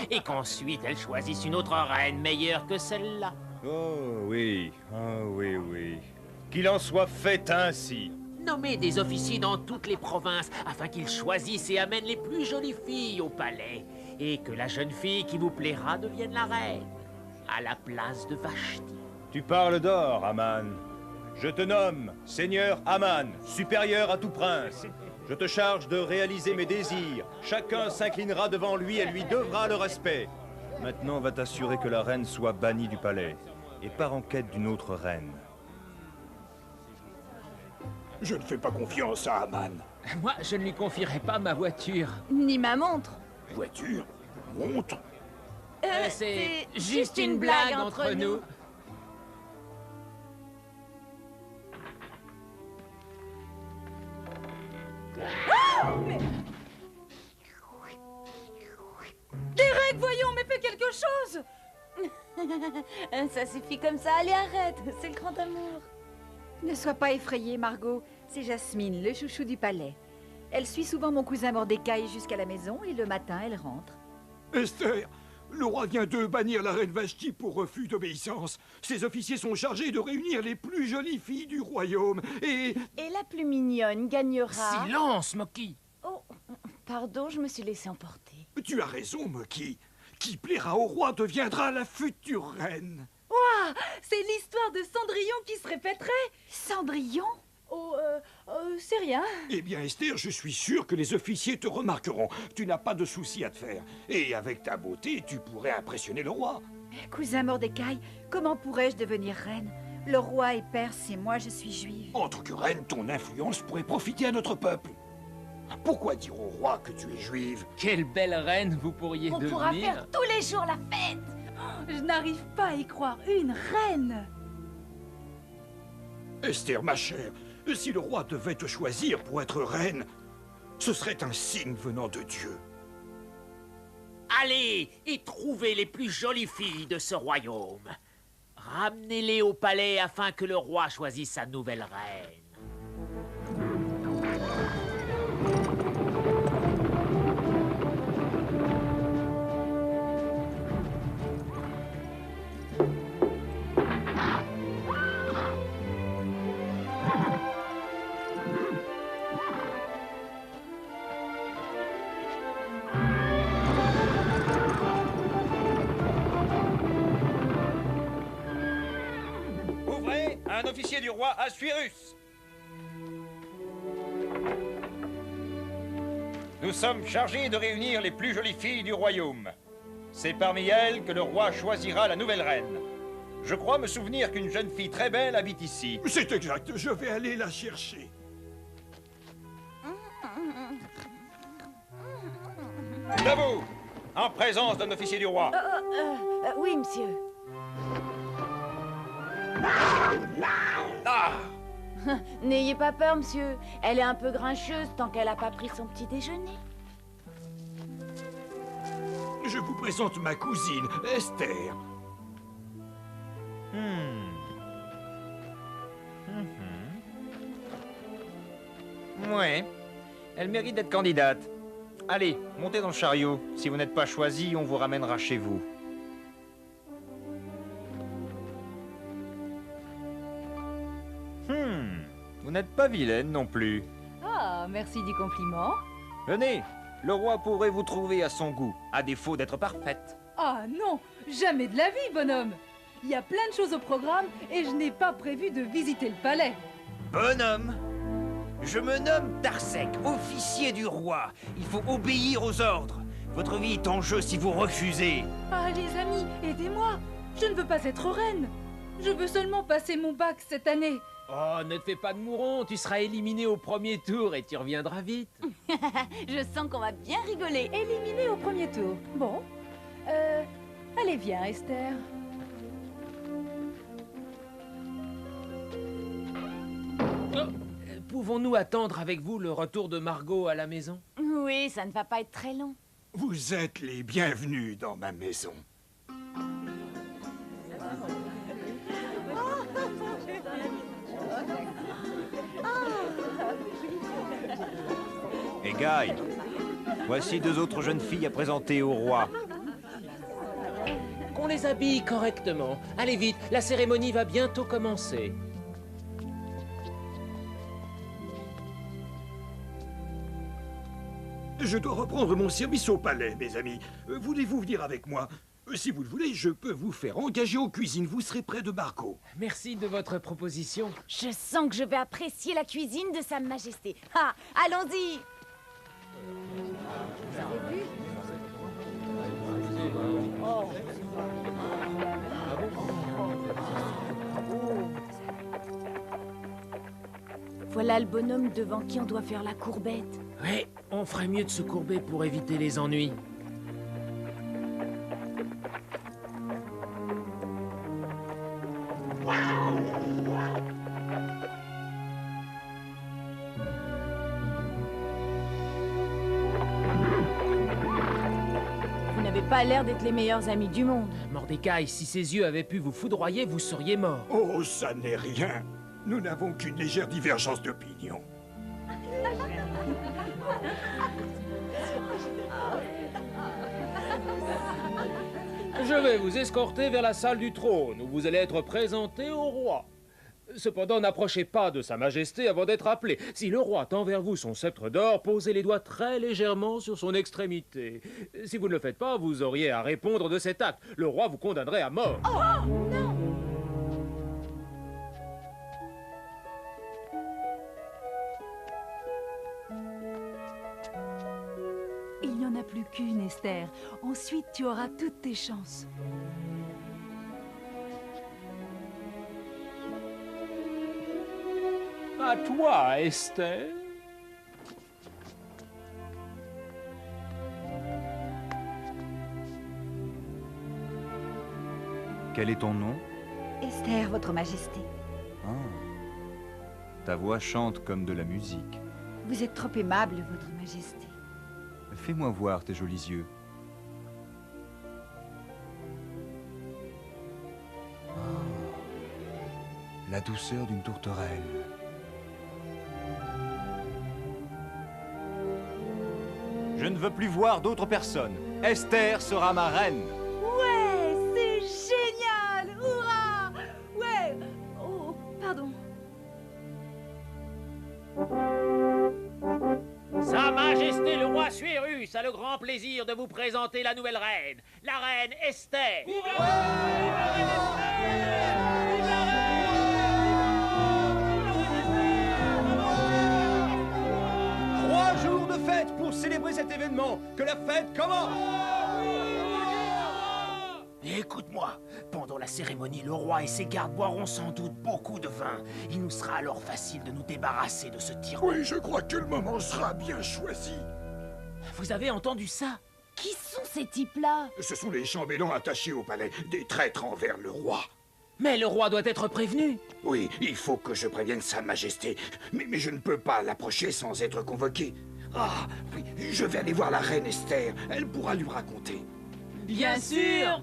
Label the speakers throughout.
Speaker 1: et qu'ensuite elle choisisse une autre reine meilleure que celle-là.
Speaker 2: Oh oui, oui. Qu'il en soit fait ainsi.
Speaker 1: Nommez des officiers dans toutes les provinces afin qu'ils choisissent et amènent les plus jolies filles au palais. Et que la jeune fille qui vous plaira devienne la reine, à la place de Vashti.
Speaker 2: Tu parles d'or, Aman. Je te nomme Seigneur Aman, supérieur à tout prince. Je te charge de réaliser mes désirs. Chacun s'inclinera devant lui et lui devra le respect. Maintenant, va t'assurer que la reine soit bannie du palais. Et pars en quête d'une autre reine.
Speaker 3: Je ne fais pas confiance à Aman.
Speaker 1: Moi, je ne lui confierai pas ma voiture.
Speaker 4: Ni ma montre.
Speaker 3: Voiture, montre.
Speaker 1: C'est juste une blague entre nous.
Speaker 4: Derek, voyons, mais fais quelque chose. Ça suffit comme ça, allez, arrête. C'est le grand amour.
Speaker 5: Ne sois pas effrayée, Margot. C'est Jasmine, le chouchou du palais. Elle suit souvent mon cousin Mordecai jusqu'à la maison et le matin, elle rentre.
Speaker 3: Esther, le roi vient de bannir la reine Vashti pour refus d'obéissance. Ses officiers sont chargés de réunir les plus jolies filles du royaume et...
Speaker 4: Et la plus mignonne gagnera...
Speaker 1: Silence, Moki.
Speaker 4: Oh, pardon, je me suis laissée emporter.
Speaker 3: Tu as raison, Moki. Qui plaira au roi deviendra la future reine.
Speaker 4: Ouah, c'est l'histoire de Cendrillon qui se répéterait.
Speaker 5: Cendrillon?
Speaker 4: Oh, c'est rien.
Speaker 3: Eh bien, Esther, je suis sûr que les officiers te remarqueront. Tu n'as pas de soucis à te faire. Et avec ta beauté, tu pourrais impressionner le roi.
Speaker 5: Cousin Mordecai, comment pourrais-je devenir reine? Le roi est perse et moi je suis juive.
Speaker 3: En tant que reine, ton influence pourrait profiter à notre peuple. Pourquoi dire au roi que tu es juive?
Speaker 1: Quelle belle reine vous pourriez
Speaker 4: On
Speaker 1: devenir.
Speaker 4: pourra faire tous les jours la fête.
Speaker 5: Je n'arrive pas à y croire, une reine!
Speaker 3: Esther, ma chère, si le roi devait te choisir pour être reine, ce serait un signe venant de Dieu.
Speaker 1: Allez et trouvez les plus jolies filles de ce royaume. Ramenez-les au palais afin que le roi choisisse sa nouvelle reine.
Speaker 2: Ouvrez, un officier du roi Assuérus. Nous sommes chargés de réunir les plus jolies filles du royaume. C'est parmi elles que le roi choisira la nouvelle reine. Je crois me souvenir qu'une jeune fille très belle habite ici.
Speaker 3: C'est exact, je vais aller la chercher.
Speaker 2: Debout, en présence d'un officier du roi.
Speaker 4: Oui, monsieur.
Speaker 2: Ah!
Speaker 4: N'ayez pas peur, monsieur. Elle est un peu grincheuse tant qu'elle n'a pas pris son petit déjeuner.
Speaker 3: Je vous présente ma cousine, Esther.
Speaker 2: Ouais, elle mérite d'être candidate. Allez, montez dans le chariot. Si vous n'êtes pas choisi, on vous ramènera chez vous. Vous n'êtes pas vilaine non plus.
Speaker 5: Ah, merci du compliment.
Speaker 2: Venez, le roi pourrait vous trouver à son goût, à défaut d'être parfaite.
Speaker 6: Ah non, jamais de la vie, bonhomme. Il y a plein de choses au programme et je n'ai pas prévu de visiter le palais.
Speaker 7: Bonhomme, je me nomme Tarsec, officier du roi. Il faut obéir aux ordres. Votre vie est en jeu si vous refusez.
Speaker 6: Ah les amis, aidez-moi. Je ne veux pas être reine. Je veux seulement passer mon bac cette année.
Speaker 1: Oh, ne te fais pas de mouron, tu seras éliminé au premier tour et tu reviendras vite.
Speaker 4: Je sens qu'on va bien rigoler.
Speaker 6: Éliminé au premier tour. Bon. Allez, viens, Esther.
Speaker 1: Pouvons-nous attendre avec vous le retour de Margot à la maison?
Speaker 4: Oui, ça ne va pas être très long.
Speaker 3: Vous êtes les bienvenus dans ma maison.
Speaker 2: Et Guy, voici deux autres jeunes filles à présenter au roi.
Speaker 1: qu'on les habille correctement. Allez vite, la cérémonie va bientôt commencer.
Speaker 3: Je dois reprendre mon service au palais, mes amis. Voulez-vous venir avec moi? Si vous le voulez, je peux vous faire engager aux cuisines. Vous serez près de Margot.
Speaker 1: Merci de votre proposition.
Speaker 4: Je sens que je vais apprécier la cuisine de Sa Majesté. Ah, allons-y! Voilà le bonhomme devant qui on doit faire la courbette.
Speaker 1: Ouais, on ferait mieux de se courber pour éviter les ennuis.
Speaker 4: Vous n'avez pas l'air d'être les meilleurs amis du monde.
Speaker 1: Mordecai, si ses yeux avaient pu vous foudroyer, vous seriez mort.
Speaker 3: Oh, ça n'est rien. Nous n'avons qu'une légère divergence d'opinion.
Speaker 1: Je vais vous escorter vers la salle du trône, où vous allez être présenté au roi. Cependant, n'approchez pas de Sa Majesté avant d'être appelé. Si le roi tend vers vous son sceptre d'or, posez les doigts très légèrement sur son extrémité. Si vous ne le faites pas, vous auriez à répondre de cet acte. Le roi vous condamnerait à mort.
Speaker 4: Oh, non!
Speaker 6: Il n'y en a plus qu'une, Esther. Ensuite, tu auras toutes tes chances.
Speaker 1: À toi, Esther.
Speaker 8: Quel est ton nom?
Speaker 5: Esther, votre majesté.
Speaker 8: Ah. Ta voix chante comme de la musique.
Speaker 5: Vous êtes trop aimable, votre majesté.
Speaker 8: Fais-moi voir tes jolis yeux. Oh. La douceur d'une tourterelle.
Speaker 2: Je ne veux plus voir d'autres personnes. Esther sera ma reine.
Speaker 6: Ouais, c'est génial! Hurrah! Ouais! Oh, pardon.
Speaker 1: Sa Majesté le roi Suérus a le grand plaisir de vous présenter la nouvelle reine, la reine Esther. Vive la reine
Speaker 2: Esther! 3 jours de fête pour célébrer cet événement. Que la fête commence!
Speaker 1: Écoute-moi, pendant la cérémonie, le roi et ses gardes boiront sans doute beaucoup de vin. Il nous sera alors facile de nous débarrasser de ce tyran.
Speaker 3: Oui, je crois que le moment sera bien choisi.
Speaker 1: Vous avez entendu ça?
Speaker 4: Qui sont ces types-là?
Speaker 3: Ce sont les chambellans attachés au palais, des traîtres envers le roi.
Speaker 1: Mais le roi doit être prévenu.
Speaker 3: Oui, il faut que je prévienne Sa Majesté. Mais je ne peux pas l'approcher sans être convoqué. Ah, oui, je vais aller voir la reine Esther. Elle pourra lui raconter.
Speaker 1: Bien sûr.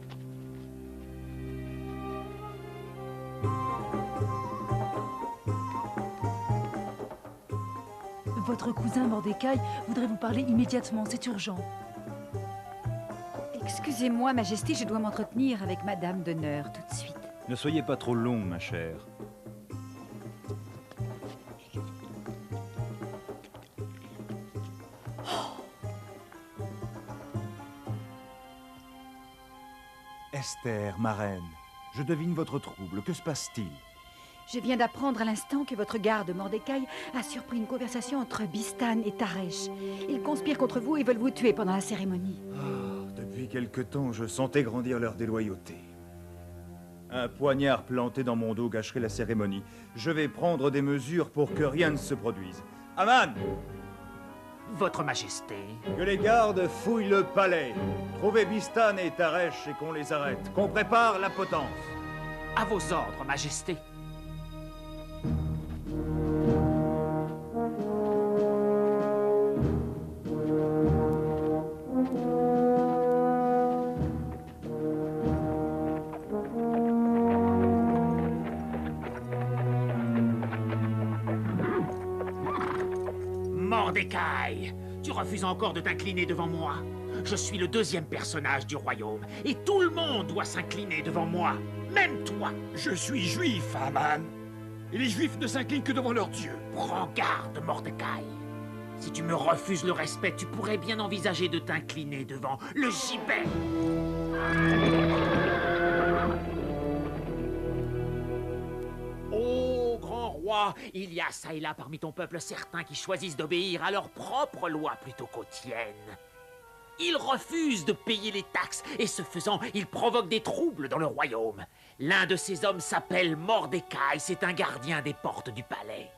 Speaker 6: Votre cousin Mordecai voudrait vous parler immédiatement, c'est urgent.
Speaker 5: Excusez-moi, majesté, je dois m'entretenir avec madame d'honneur tout de suite.
Speaker 8: Ne soyez pas trop longue, ma chère. Esther, ma reine, je devine votre trouble. Que se passe-t-il?
Speaker 5: Je viens d'apprendre à l'instant que votre garde, Mordecai, a surpris une conversation entre Bistan et Taresh. Ils conspirent contre vous et veulent vous tuer pendant la cérémonie.
Speaker 8: Oh, depuis quelque temps, je sentais grandir leur déloyauté. Un poignard planté dans mon dos gâcherait la cérémonie. Je vais prendre des mesures pour que rien ne se produise. Aman!
Speaker 1: Votre Majesté.
Speaker 2: Que les gardes fouillent le palais. Trouvez Bistan et Taresh et qu'on les arrête. Qu'on prépare la potence.
Speaker 1: À vos ordres, Majesté. Mordecai, tu refuses encore de t'incliner devant moi.
Speaker 9: Je suis le deuxième personnage du royaume, et tout le monde doit s'incliner devant moi, même toi.
Speaker 3: Je suis juif, Haman. Et les juifs ne s'inclinent que devant leur Dieu.
Speaker 9: Prends garde, Mordecai. Si tu me refuses le respect, tu pourrais bien envisager de t'incliner devant le gibet. Ô grand roi, il y a ça et là parmi ton peuple certains qui choisissent d'obéir à leurs propres lois plutôt qu'aux tiennes. Ils refusent de payer les taxes et ce faisant, ils provoquent des troubles dans le royaume. L'un de ces hommes s'appelle Mordecai, c'est un gardien des portes du palais.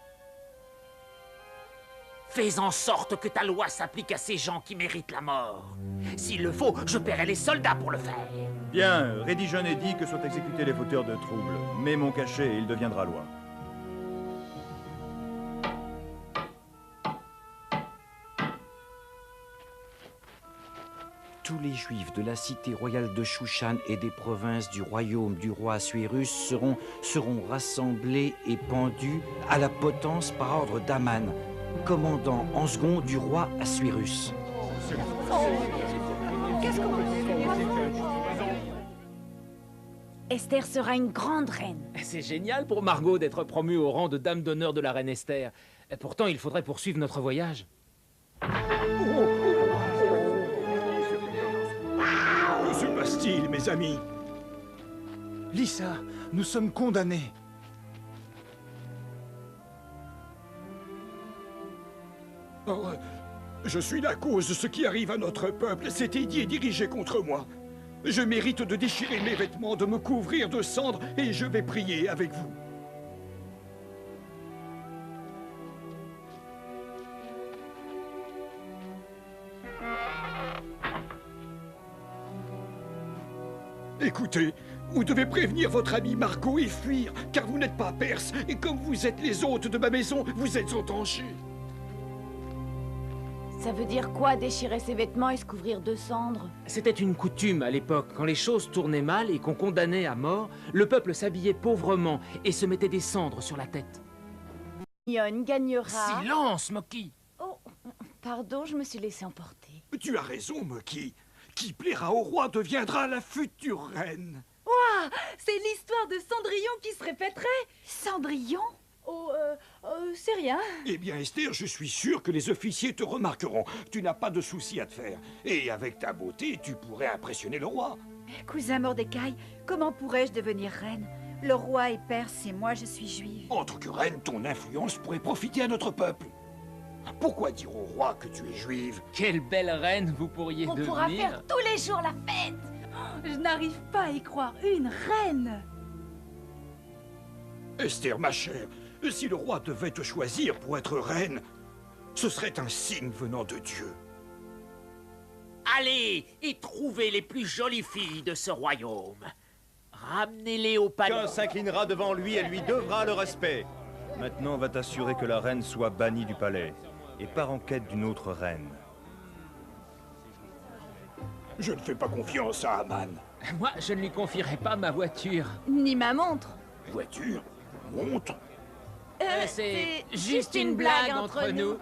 Speaker 9: Fais en sorte que ta loi s'applique à ces gens qui méritent la mort. S'il le faut, je paierai les soldats pour le faire.
Speaker 8: Bien, rédige un édit que soient exécutés les fauteurs de troubles. Mets mon cachet et il deviendra loi.
Speaker 7: Tous les juifs de la cité royale de Shushan et des provinces du royaume du roi Assuérus seront rassemblés et pendus à la potence par ordre d'Aman, commandant en second du roi Assuérus.
Speaker 4: Esther sera une grande reine.
Speaker 1: C'est génial pour Margot d'être promue au rang de dame d'honneur de la reine Esther. Pourtant, il faudrait poursuivre notre voyage.
Speaker 3: Que se passe-t-il, mes amis?
Speaker 8: Lisa, nous sommes condamnés.
Speaker 3: Oh, je suis la cause de ce qui arrive à notre peuple. Cet édit est dirigé contre moi. Je mérite de déchirer mes vêtements, de me couvrir de cendres, et je vais prier avec vous. Écoutez, vous devez prévenir votre amie Margot et fuir, car vous n'êtes pas perse, et comme vous êtes les hôtes de ma maison, vous êtes en danger.
Speaker 4: Ça veut dire quoi, déchirer ses vêtements et se couvrir de cendres?
Speaker 1: C'était une coutume à l'époque. Quand les choses tournaient mal et qu'on condamnait à mort, le peuple s'habillait pauvrement et se mettait des cendres sur la tête.
Speaker 4: Yon gagnera...
Speaker 9: Silence, Moki.
Speaker 4: Oh, pardon, je me suis laissé emporter.
Speaker 3: Tu as raison, Moki. Qui plaira au roi deviendra la future reine.
Speaker 6: Ouah, c'est l'histoire de Cendrillon qui se répéterait.
Speaker 4: Cendrillon?
Speaker 6: Oh, c'est rien.
Speaker 3: Eh bien, Esther, je suis sûr que les officiers te remarqueront. Tu n'as pas de souci à te faire. Et avec ta beauté, tu pourrais impressionner le roi.
Speaker 5: Cousin Mordecai, comment pourrais-je devenir reine? Le roi est perse et moi je suis juive.
Speaker 3: En tant que reine, ton influence pourrait profiter à notre peuple. Pourquoi dire au roi que tu es juive?
Speaker 1: Quelle belle reine vous pourriez
Speaker 4: On
Speaker 1: devenir.
Speaker 4: pourra faire tous les jours la fête.
Speaker 6: Je n'arrive pas à y croire. Une reine.
Speaker 3: Esther, ma chère, si le roi devait te choisir pour être reine, ce serait un signe venant de Dieu.
Speaker 9: Allez et trouvez les plus jolies filles de ce royaume. Ramenez-les au palais.
Speaker 2: Chacun s'inclinera devant lui et lui devra le respect.
Speaker 8: Maintenant, va t'assurer que la reine soit bannie du palais et part en quête d'une autre reine.
Speaker 3: Je ne fais pas confiance à Haman.
Speaker 1: Moi, je ne lui confierai pas ma voiture.
Speaker 4: Ni ma montre.
Speaker 3: Voiture? Montre?
Speaker 1: C'est juste une blague entre nous.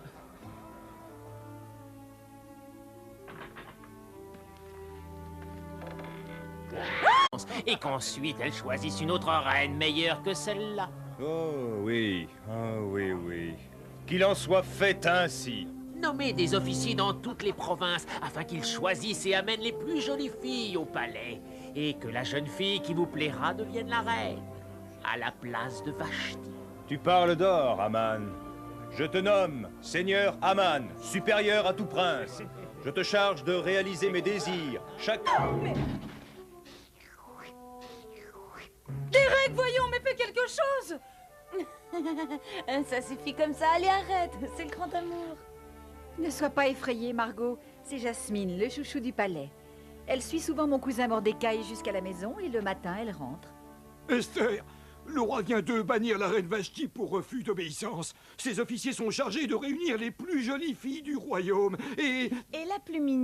Speaker 9: Et qu'ensuite elle choisisse une autre reine meilleure que celle-là.
Speaker 8: Oh oui, oui. Qu'il en soit fait ainsi.
Speaker 9: Nommez des officiers dans toutes les provinces afin qu'ils choisissent et amènent les plus jolies filles au palais. Et que la jeune fille qui vous plaira devienne la reine, à la place de Vashti.
Speaker 2: Tu parles d'or, Haman. Je te nomme Seigneur Haman, supérieur à tout prince. Je te charge de réaliser mes désirs.
Speaker 6: Derek, voyons, mais fais quelque chose.
Speaker 4: Ça suffit comme ça, allez, arrête. C'est le grand amour.
Speaker 5: Ne sois pas effrayée, Margot. C'est Jasmine, le chouchou du palais. Elle suit souvent mon cousin Mordecai jusqu'à la maison et le matin, elle rentre.
Speaker 3: Esther, le roi vient de bannir la reine Vashti pour refus d'obéissance. Ses officiers sont chargés de réunir les plus jolies filles du royaume et
Speaker 4: Et la plus mignonne.